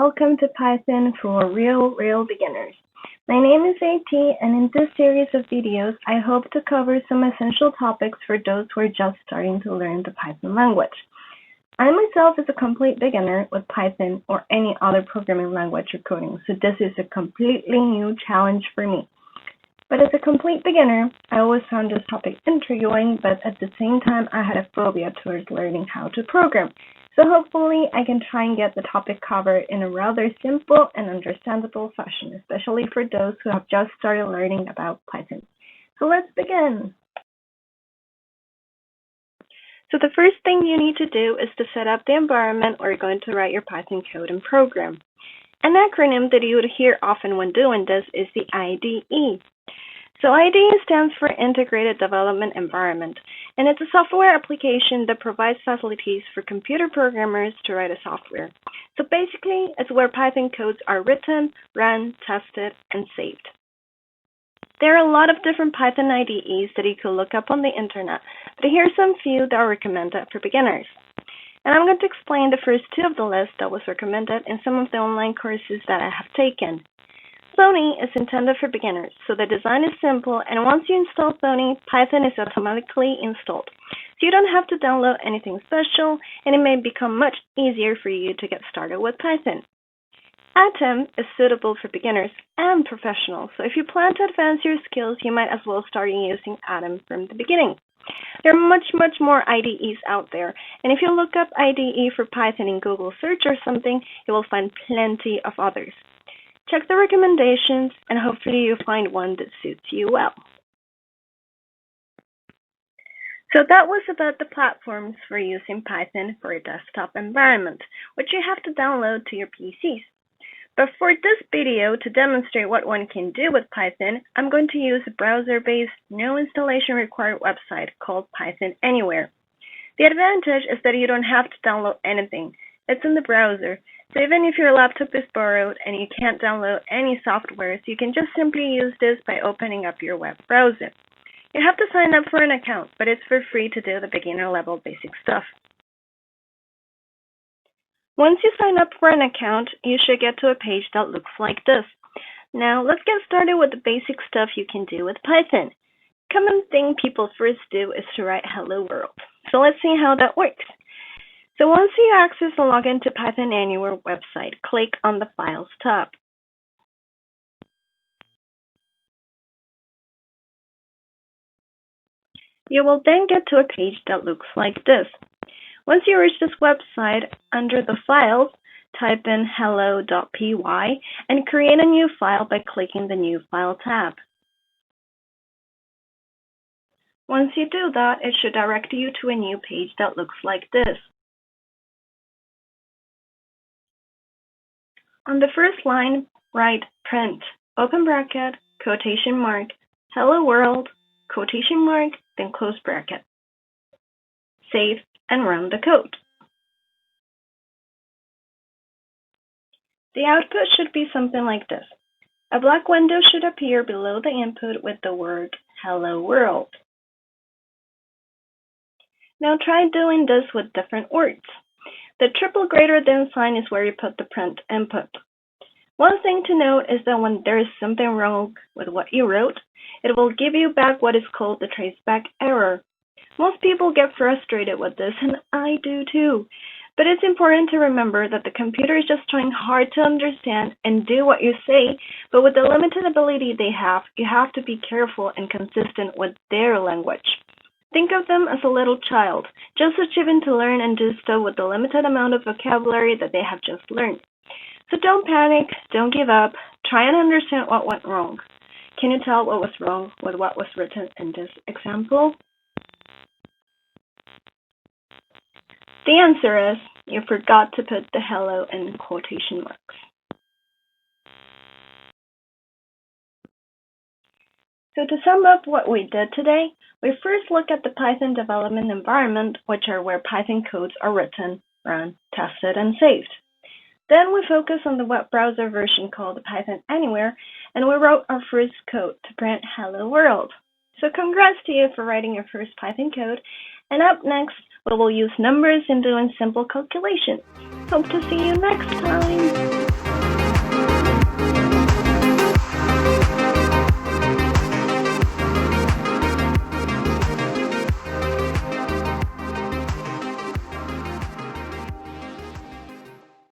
welcome to Python for real beginners. My name is AT, and in this series of videos, I hope to cover some essential topics for those who are just starting to learn the Python language. I myself is a complete beginner with Python or any other programming language or coding, so this is a completely new challenge for me. But as a complete beginner, I always found this topic intriguing, but at the same time, I had a phobia towards learning how to program. So hopefully, I can try and get the topic covered in a rather simple and understandable fashion, especially for those who have just started learning about Python. So let's begin. So the first thing you need to do is to set up the environment where you're going to write your Python code and program. An acronym that you would hear often when doing this is the IDE. So IDE stands for Integrated Development Environment, and it's a software application that provides facilities for computer programmers to write a software. So basically, it's where Python codes are written, run, tested, and saved. There are a lot of different Python IDEs that you could look up on the internet, but here's some few that are recommended for beginners. And I'm going to explain the first two of the list that was recommended in some of the online courses that I have taken. Sony is intended for beginners, so the design is simple, and once you install Sony, Python is automatically installed. So you don't have to download anything special, and it may become much easier for you to get started with Python. Atom is suitable for beginners and professionals, so if you plan to advance your skills, you might as well start using Atom from the beginning. There are much more IDEs out there, and if you look up IDE for Python in Google search or something, you will find plenty of others. Check the recommendations, and hopefully you'll find one that suits you well. So that was about the platforms for using Python for a desktop environment, which you have to download to your PCs. But for this video, to demonstrate what one can do with Python, I'm going to use a browser-based, no installation required website called Python Anywhere. The advantage is that you don't have to download anything. It's in the browser. So even if your laptop is borrowed and you can't download any softwares, you can just simply use this by opening up your web browser. You have to sign up for an account, but it's for free to do the beginner level basic stuff. Once you sign up for an account, you should get to a page that looks like this. Now let's get started with the basic stuff you can do with Python. Common thing people first do is to write hello world. So let's see how that works. So once you access and log into Python Anywhere website, click on the Files tab. You will then get to a page that looks like this. Once you reach this website, under the Files, type in hello.py and create a new file by clicking the New File tab. Once you do that, it should direct you to a new page that looks like this. On the first line, write print, open bracket, quotation mark, hello world, quotation mark, then close bracket. Save and run the code. The output should be something like this. A black window should appear below the input with the word hello world. Now try doing this with different words. The triple greater than sign is where you put the print input. One thing to note is that when there is something wrong with what you wrote, it will give you back what is called the traceback error. Most people get frustrated with this, and I do too. But it's important to remember that the computer is just trying hard to understand and do what you say, but with the limited ability they have, you have to be careful and consistent with their language. Think of them as a little child, just achieving to learn and do stuff with the limited amount of vocabulary that they have just learned. So don't panic, don't give up, try and understand what went wrong. Can you tell what was wrong with what was written in this example? The answer is, you forgot to put the hello in quotation marks. So to sum up what we did today, we first look at the Python development environment, which are where Python codes are written, run, tested, and saved. Then we focus on the web browser version called the Python Anywhere, and we wrote our first code to print hello world. So congrats to you for writing your first Python code, and up next, we will use numbers in doing simple calculations. Hope to see you next time!